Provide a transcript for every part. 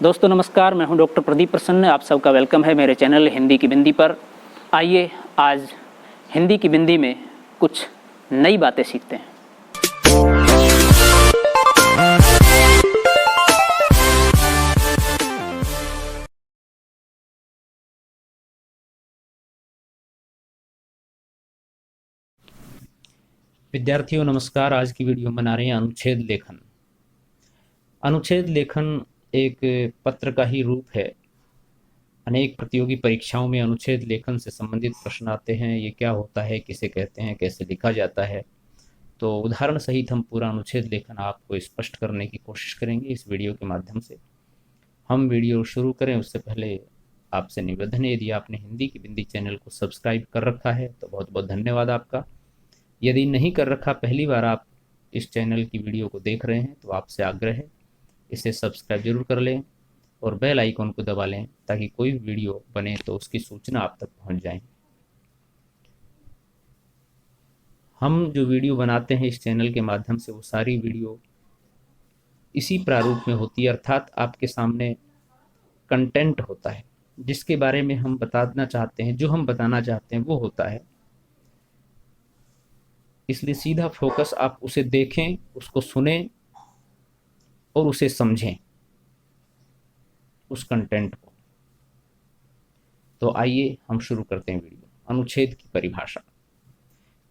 दोस्तों नमस्कार, मैं हूं डॉक्टर प्रदीप प्रसन्न। आप सबका वेलकम है मेरे चैनल हिंदी की बिंदी पर। आइए आज हिंदी की बिंदी में कुछ नई बातें सीखते हैं। विद्यार्थियों नमस्कार। आज की वीडियो में बना रहे हैं अनुच्छेद लेखन। अनुच्छेद लेखन एक पत्र का ही रूप है। अनेक प्रतियोगी परीक्षाओं में अनुच्छेद लेखन से संबंधित प्रश्न आते हैं। ये क्या होता है, किसे कहते हैं, कैसे लिखा जाता है, तो उदाहरण सहित हम पूरा अनुच्छेद लेखन आपको स्पष्ट करने की कोशिश करेंगे इस वीडियो के माध्यम से। हम वीडियो शुरू करें उससे पहले आपसे निवेदन है, यदि आपने हिंदी की बिंदी चैनल को सब्सक्राइब कर रखा है तो बहुत बहुत धन्यवाद आपका। यदि नहीं कर रखा, पहली बार आप इस चैनल की वीडियो को देख रहे हैं, तो आपसे आग्रह है इसे सब्सक्राइब जरूर कर लें और बेल आइकॉन को दबा लें ताकि कोई वीडियो बने तो उसकी सूचना आप तक पहुंच जाए। हम जो वीडियो बनाते हैं इस चैनल के माध्यम से, वो सारी वीडियो इसी प्रारूप में होती है, अर्थात आपके सामने कंटेंट होता है जिसके बारे में हम बताना चाहते हैं, जो हम बताना चाहते हैं वो होता है। इसलिए सीधा फोकस आप उसे देखें, उसको सुने और उसे समझें, उस कंटेंट को। तो आइए हम शुरू करते हैं वीडियो। अनुच्छेद की परिभाषा।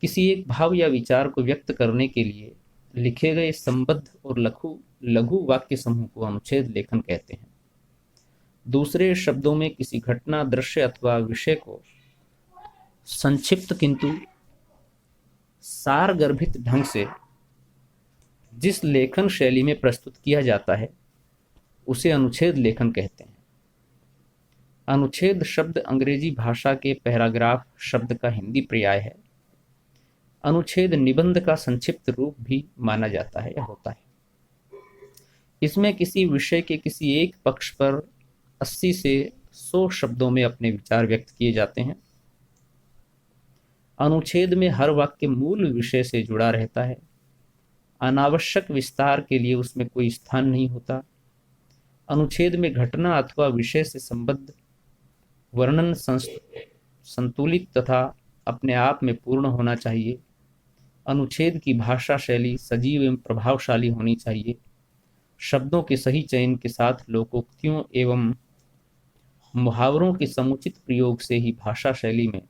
किसी एक भाव या विचार को व्यक्त करने के लिए लिखे गए संबद्ध और लघु लघु वाक्य समूह को अनुच्छेद लेखन कहते हैं। दूसरे शब्दों में किसी घटना, दृश्य अथवा विषय को संक्षिप्त किंतु सारगर्भित ढंग से जिस लेखन शैली में प्रस्तुत किया जाता है उसे अनुच्छेद लेखन कहते हैं। अनुच्छेद शब्द अंग्रेजी भाषा के पैराग्राफ शब्द का हिंदी पर्याय है। अनुच्छेद निबंध का संक्षिप्त रूप भी माना जाता है या होता है। इसमें किसी विषय के किसी एक पक्ष पर 80 से 100 शब्दों में अपने विचार व्यक्त किए जाते हैं। अनुच्छेद में हर वाक्य मूल विषय से जुड़ा रहता है। अनावश्यक विस्तार के लिए उसमें कोई स्थान नहीं होता। अनुच्छेद में घटना अथवा विषय से संबद्ध वर्णन संतुलित तथा अपने आप में पूर्ण होना चाहिए। अनुच्छेद की भाषा शैली सजीव एवं प्रभावशाली होनी चाहिए। शब्दों के सही चयन के साथ लोकोक्तियों एवं मुहावरों के समुचित प्रयोग से ही भाषा शैली में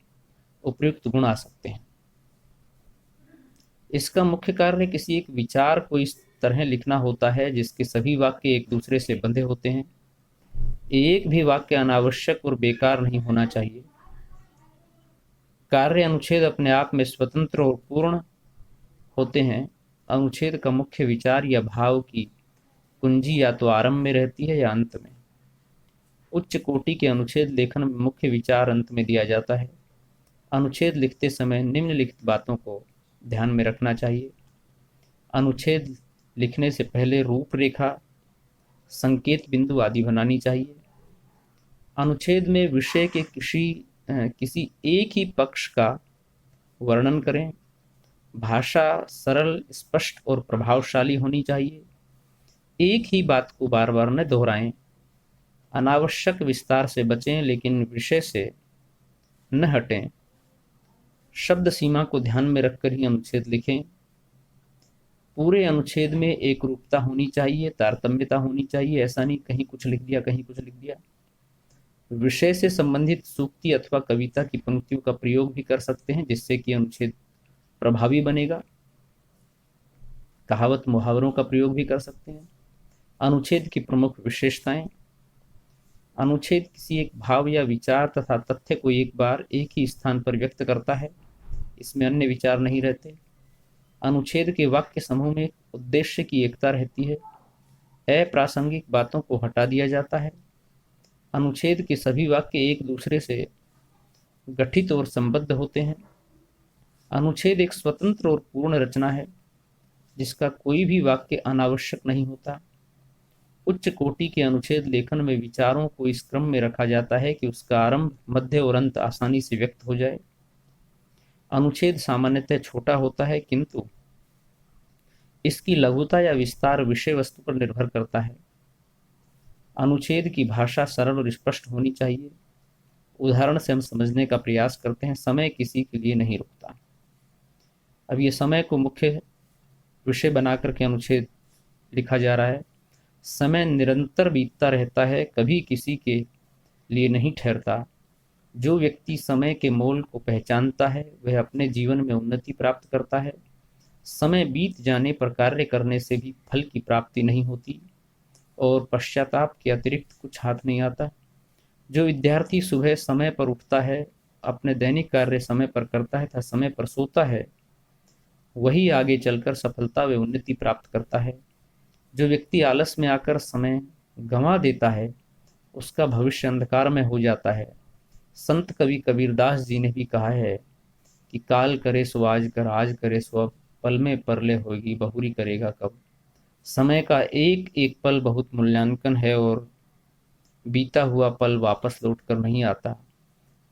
उपयुक्त गुण आ सकते हैं। इसका मुख्य कार्य किसी एक विचार को इस तरह लिखना होता है जिसके सभी वाक्य एक दूसरे से बंधे होते हैं। एक भी वाक्य अनावश्यक और बेकार नहीं होना चाहिए। कार्य अनुच्छेद अपने आप में स्वतंत्र और पूर्ण होते हैं। अनुच्छेद का मुख्य विचार या भाव की कुंजी या तो आरंभ में रहती है या अंत में। उच्च कोटि के अनुच्छेद लेखन में मुख्य विचार अंत में दिया जाता है। अनुच्छेद लिखते समय निम्नलिखित बातों को ध्यान में रखना चाहिए। अनुच्छेद लिखने से पहले रूपरेखा, संकेत बिंदु आदि बनानी चाहिए। अनुच्छेद में विषय के किसी एक ही पक्ष का वर्णन करें। भाषा सरल, स्पष्ट और प्रभावशाली होनी चाहिए। एक ही बात को बार बार न दोहराएं। अनावश्यक विस्तार से बचें लेकिन विषय से न हटें। शब्द सीमा को ध्यान में रखकर ही अनुच्छेद लिखें। पूरे अनुच्छेद में एक रूपता होनी चाहिए, तारतम्यता होनी चाहिए। ऐसा नहीं कहीं कुछ लिख दिया, कहीं कुछ लिख दिया। विषय से संबंधित सूक्ति अथवा कविता की पंक्तियों का प्रयोग भी कर सकते हैं जिससे कि अनुच्छेद प्रभावी बनेगा। कहावत, मुहावरों का प्रयोग भी कर सकते हैं। अनुच्छेद की प्रमुख विशेषताएं। अनुच्छेद किसी एक भाव या विचार तथा तथ्य को एक बार एक ही स्थान पर व्यक्त करता है। इसमें अन्य विचार नहीं रहते। अनुच्छेद के वाक्य समूह में उद्देश्य की एकता रहती है। अप्रासंगिक बातों को हटा दिया जाता है। अनुच्छेद के सभी वाक्य एक दूसरे से गठित और संबद्ध होते हैं। अनुच्छेद एक स्वतंत्र और पूर्ण रचना है जिसका कोई भी वाक्य अनावश्यक नहीं होता। उच्च कोटि के अनुच्छेद लेखन में विचारों को इस क्रम में रखा जाता है कि उसका आरंभ, मध्य और अंत आसानी से व्यक्त हो जाए। अनुच्छेद सामान्यतः छोटा होता है किंतु इसकी लघुता या विस्तार विषय वस्तु पर निर्भर करता है। अनुच्छेद की भाषा सरल और स्पष्ट होनी चाहिए। उदाहरण से हम समझने का प्रयास करते हैं। समय किसी के लिए नहीं रुकता। अब ये समय को मुख्य विषय बना करके अनुच्छेद लिखा जा रहा है। समय निरंतर बीतता रहता है, कभी किसी के लिए नहीं ठहरता। जो व्यक्ति समय के मोल को पहचानता है वह अपने जीवन में उन्नति प्राप्त करता है। समय बीत जाने पर कार्य करने से भी फल की प्राप्ति नहीं होती और पश्चाताप के अतिरिक्त कुछ हाथ नहीं आता। जो विद्यार्थी सुबह समय पर उठता है, अपने दैनिक कार्य समय पर करता है तथा समय पर सोता है, वही आगे चलकर सफलता व उन्नति प्राप्त करता है। जो व्यक्ति आलस में आकर समय गंवा देता है, उसका भविष्य अंधकार में हो जाता है। संत कवि कबीरदास जी ने भी कहा है कि काल करे सो आज करे सो अब, पल में परले होगी बहुरी करेगा कब। समय का एक एक पल बहुत मूल्यांकन है और बीता हुआ पल वापस लौट कर नहीं आता।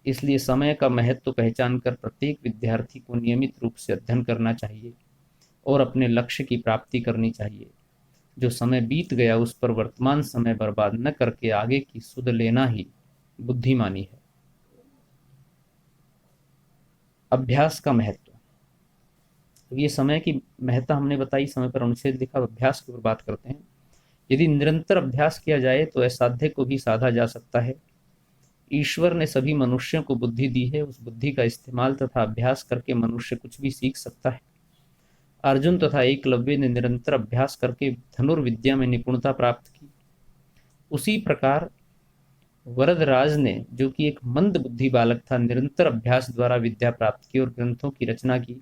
इसलिए समय का महत्व पहचान कर प्रत्येक विद्यार्थी को नियमित रूप से अध्ययन करना चाहिए और अपने लक्ष्य की प्राप्ति करनी चाहिए। जो समय बीत गया उस पर वर्तमान समय बर्बाद न करके आगे की सुध लेना ही बुद्धिमानी है। अभ्यास का महत्व। तो ये समय की महत्ता हमने बताई, समय पर अनुच्छेद लिखा। अभ्यास की ओर बात करते हैं। यदि निरंतर अभ्यास किया जाए तो असाध्य को भी साधा जा सकता है। ईश्वर ने सभी मनुष्यों को बुद्धि दी है। उस बुद्धि का इस्तेमाल तथा अभ्यास करके मनुष्य कुछ भी सीख सकता है। अर्जुन तथा एकलव्य ने निरंतर अभ्यास करके धनुर्विद्या में निपुणता प्राप्त की। उसी प्रकार वरदराज ने, जो कि एक मंद बुद्धि बालक था, निरंतर अभ्यास द्वारा विद्या प्राप्त की और ग्रंथों की रचना की।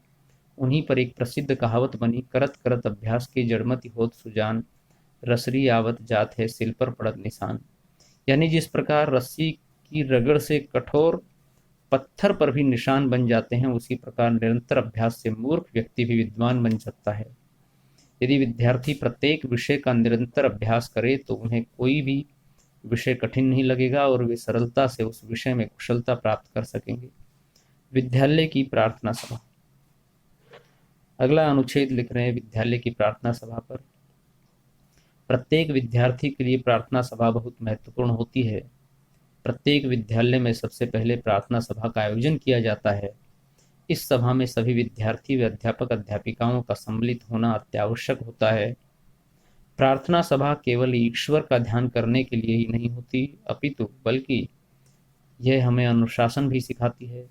उन्हीं पर एक प्रसिद्ध कहावत बनी, करत करत अभ्यास के जड़मति होत सुजान, रसरी आवत जात है सिल पर पड़त निशान। यानी जिस प्रकार रस्सी की रगड़ से कठोर पत्थर पर भी निशान बन जाते हैं, उसी प्रकार निरंतर अभ्यास से मूर्ख व्यक्ति भी विद्वान बन सकता है। यदि विद्यार्थी प्रत्येक विषय का निरंतर अभ्यास करे तो उन्हें कोई भी विषय कठिन नहीं लगेगा और वे सरलता से उस विषय में कुशलता प्राप्त कर सकेंगे। विद्यालय की प्रार्थना सभा। अगला अनुच्छेद लिख रहे हैं विद्यालय की प्रार्थना सभा पर। प्रत्येक विद्यार्थी के लिए प्रार्थना सभा बहुत महत्वपूर्ण होती है। प्रत्येक विद्यालय में सबसे पहले प्रार्थना सभा का आयोजन किया जाता है। इस सभा में सभी विद्यार्थी व अध्यापक अध्यापिकाओं का सम्मिलित होना अत्यावश्यक होता है। प्रार्थना सभा केवल ईश्वर का ध्यान करने के लिए ही नहीं होती, अपितु बल्कि यह हमें अनुशासन भी सिखाती है।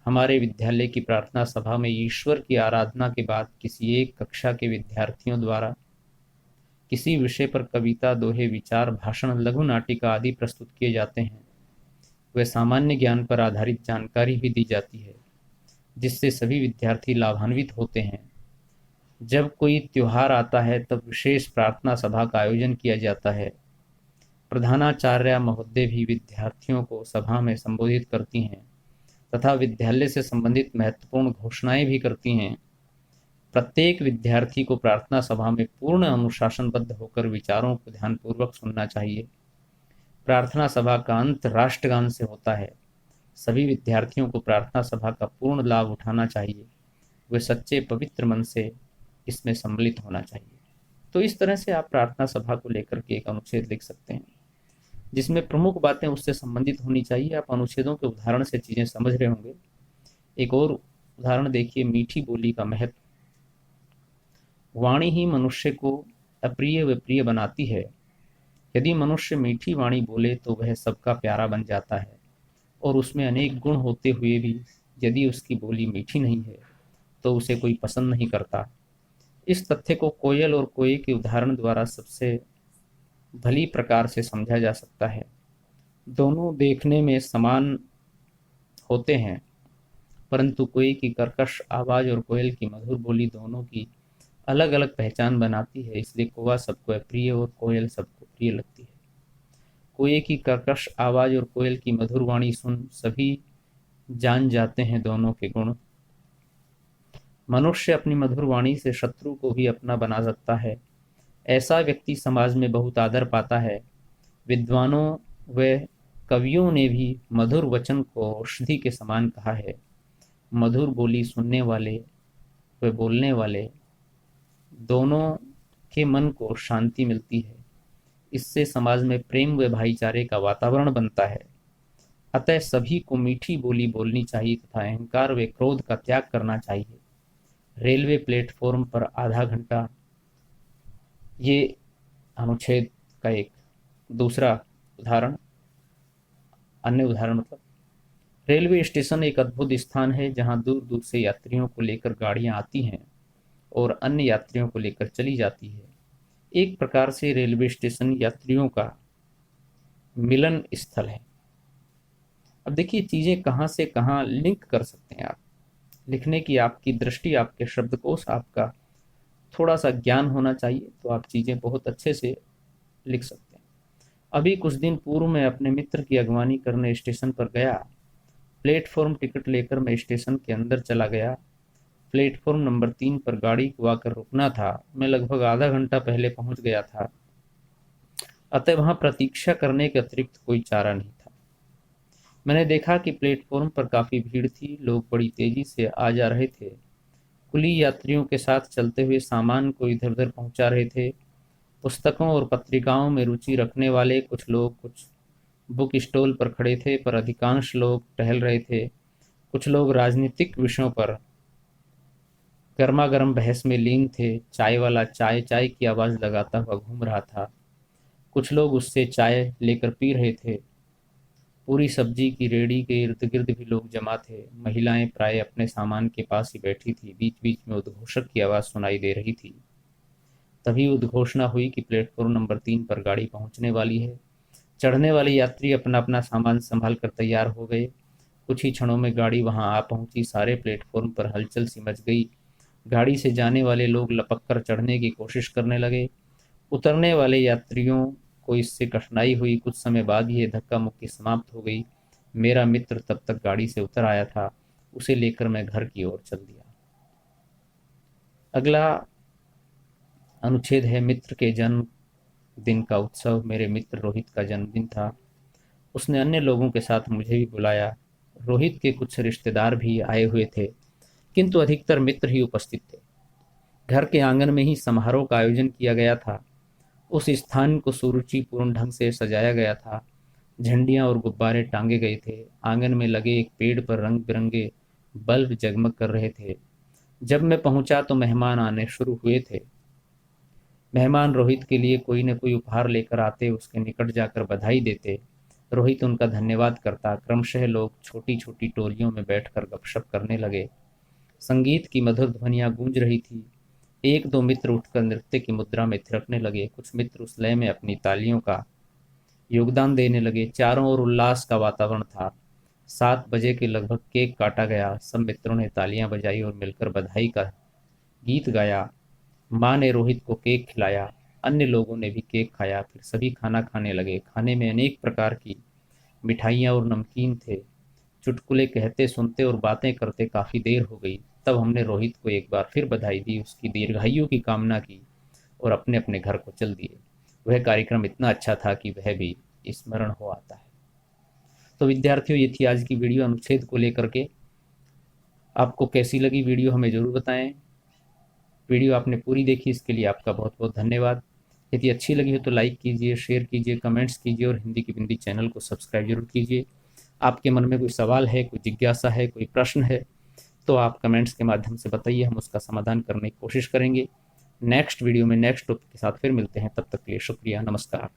हमारे विद्यालय की प्रार्थना सभा में ईश्वर की आराधना के बाद किसी एक कक्षा के विद्यार्थियों द्वारा किसी विषय पर कविता, दोहे, विचार, भाषण, लघु नाटिका आदि प्रस्तुत किए जाते हैं। वे सामान्य ज्ञान पर आधारित जानकारी भी दी जाती है, जिससे सभी विद्यार्थी लाभान्वित होते हैं। जब कोई त्योहार आता है तब विशेष प्रार्थना सभा का आयोजन किया जाता है। प्रधानाचार्य महोदय भी विद्यार्थियों को सभा में संबोधित करती हैं तथा विद्यालय से संबंधित महत्वपूर्ण घोषणाएं भी करती हैं। प्रत्येक विद्यार्थी को प्रार्थना सभा में पूर्ण अनुशासनबद्ध होकर विचारों को ध्यानपूर्वक सुनना चाहिए। प्रार्थना सभा का अंत राष्ट्रगान से होता है। सभी विद्यार्थियों को प्रार्थना सभा का पूर्ण लाभ उठाना चाहिए। वे सच्चे पवित्र मन से इसमें सम्मिलित होना चाहिए। तो इस तरह से आप प्रार्थना सभा को लेकर के एक अनुच्छेद लिख सकते हैं, जिसमें प्रमुख बातें उससे संबंधित होनी चाहिए। आप अनुच्छेदों के उदाहरण से चीजें समझ रहे होंगे। एक और उदाहरण देखिए, मीठी बोली का महत्व। वाणी ही मनुष्य को अप्रिय व प्रिय बनाती है। यदि मनुष्य मीठी वाणी बोले तो वह सबका प्यारा बन जाता है, और उसमें अनेक गुण होते हुए भी यदि उसकी बोली मीठी नहीं है तो उसे कोई पसंद नहीं करता। इस तथ्य को कोयल और कोए के उदाहरण द्वारा सबसे भली प्रकार से समझा जा सकता है। दोनों देखने में समान होते हैं, परंतु कोए की कर्कश आवाज और कोयल की मधुर बोली दोनों की अलग अलग पहचान बनाती है। इसलिए कौवा सबको अप्रिय और कोयल सबको प्रिय लगती है। कोए की कर्कश आवाज और कोयल की मधुर वाणी सुन सभी जान जाते हैं दोनों के गुण। मनुष्य अपनी मधुर वाणी से शत्रु को भी अपना बना सकता है। ऐसा व्यक्ति समाज में बहुत आदर पाता है। विद्वानों व कवियों ने भी मधुर वचन को औषधि के समान कहा है। मधुर बोली सुनने वाले व बोलने वाले दोनों के मन को शांति मिलती है। इससे समाज में प्रेम व भाईचारे का वातावरण बनता है। अतः सभी को मीठी बोली बोलनी चाहिए तथा अहंकार व क्रोध का त्याग करना चाहिए। रेलवे प्लेटफॉर्म पर आधा घंटा, ये अनुच्छेद का एक दूसरा उदाहरण, अन्य उदाहरण मतलब रेलवे स्टेशन एक अद्भुत स्थान है जहां दूर दूर से यात्रियों को लेकर गाड़ियां आती हैं और अन्य यात्रियों को लेकर चली जाती है। एक प्रकार से रेलवे स्टेशन यात्रियों का मिलन स्थल है। अब देखिए चीजें कहाँ से कहाँ लिंक कर सकते हैं आप। लिखने की आपकी दृष्टि, आपके शब्दकोश, आपका थोड़ा सा ज्ञान होना चाहिए तो आप चीजें बहुत अच्छे से लिख सकते हैं। अभी कुछ दिन पूर्व मैं अपने मित्र की अगवानी करने स्टेशन पर गया। प्लेटफॉर्म टिकट लेकर मैं स्टेशन के अंदर चला गया। प्लेटफॉर्म नंबर 3 पर गाड़ी को आकर रुकना था। मैं लगभग आधा घंटा पहले पहुंच गया था, अतः वहां प्रतीक्षा करने के अतिरिक्त कोई चारा नहीं था। मैंने देखा कि प्लेटफॉर्म पर काफी भीड़ थी। लोग बड़ी तेजी से आ जा रहे थे। कुली यात्रियों के साथ चलते हुए सामान को इधर उधर पहुंचा रहे थे। पुस्तकों और पत्रिकाओं में रुचि रखने वाले कुछ लोग कुछ बुक स्टॉल पर खड़े थे, पर अधिकांश लोग टहल रहे थे। कुछ लोग राजनीतिक विषयों पर गर्मा गर्म बहस में लीन थे। चाय वाला चाय चाय की आवाज लगाता हुआ घूम रहा था। कुछ लोग उससे चाय लेकर पी रहे थे। पूरी सब्जी की रेडी के इर्द गिर्द भी लोग जमा थे। महिलाएं प्राय अपने सामान के पास ही बैठी थी। बीच बीच में उद्घोषक की आवाज सुनाई दे रही थी। तभी उद्घोषणा हुई कि प्लेटफॉर्म नंबर 3 पर गाड़ी पहुंचने वाली है। चढ़ने वाले यात्री अपना अपना सामान संभाल कर तैयार हो गए। कुछ ही क्षणों में गाड़ी वहां आ पहुंची। सारे प्लेटफॉर्म पर हलचल सी मच गई। गाड़ी से जाने वाले लोग लपक कर चढ़ने की कोशिश करने लगे। उतरने वाले यात्रियों को इससे कठिनाई हुई। कुछ समय बाद ये धक्का मुक्की समाप्त हो गई। मेरा मित्र तब तक गाड़ी से उतर आया था। उसे लेकर मैं घर की ओर चल दिया। अगला अनुच्छेद है मित्र के जन्म दिन का उत्सव। मेरे मित्र रोहित का जन्मदिन था। उसने अन्य लोगों के साथ मुझे भी बुलाया। रोहित के कुछ रिश्तेदार भी आए हुए थे, किंतु अधिकतर मित्र ही उपस्थित थे। घर के आंगन में ही समारोह का आयोजन किया गया था। उस स्थान को सुरुचिपूर्ण ढंग से सजाया गया था। झंडियां और गुब्बारे टांगे गए थे। आंगन में लगे एक पेड़ पर रंग बिरंगे बल्ब जगमग कर रहे थे। जब मैं पहुंचा तो मेहमान आने शुरू हुए थे। मेहमान रोहित के लिए कोई न कोई उपहार लेकर आते, उसके निकट जाकर बधाई देते। रोहित उनका धन्यवाद करता। क्रमशः लोग छोटी छोटी टोलियों में बैठकर गपशप करने लगे। संगीत की मधुर ध्वनियां गूंज रही थी। एक दो मित्र उठकर नृत्य की मुद्रा में थिरकने लगे। कुछ मित्र उस लय में अपनी तालियों का योगदान देने लगे। चारों ओर उल्लास का वातावरण था। 7 बजे के लगभग केक काटा गया। सब मित्रों ने तालियां बजाई और मिलकर बधाई का गीत गाया। माँ ने रोहित को केक खिलाया। अन्य लोगों ने भी केक खाया। फिर सभी खाना खाने लगे। खाने में अनेक प्रकार की मिठाइयाँ और नमकीन थे। चुटकुले कहते सुनते और बातें करते काफी देर हो गई। तब हमने रोहित को एक बार फिर बधाई दी, उसकी दीर्घायु की कामना की और अपने अपने घर को चल दिए। वह कार्यक्रम इतना अच्छा था कि वह भी स्मरण हो आता है। तो विद्यार्थियों, ये थी आज की वीडियो अनुच्छेद को लेकर के। आपको कैसी लगी वीडियो हमें जरूर बताएं। वीडियो आपने पूरी देखी, इसके लिए आपका बहुत बहुत धन्यवाद। यदि अच्छी लगी हो तो लाइक कीजिए, शेयर कीजिए, कमेंट्स कीजिए और हिंदी की बिंदी चैनल को सब्सक्राइब जरूर कीजिए। आपके मन में कोई सवाल है, कोई जिज्ञासा है, कोई प्रश्न है तो आप कमेंट्स के माध्यम से बताइए, हम उसका समाधान करने की कोशिश करेंगे। नेक्स्ट वीडियो में नेक्स्ट टॉपिक के साथ फिर मिलते हैं। तब तक के लिए शुक्रिया, नमस्कार।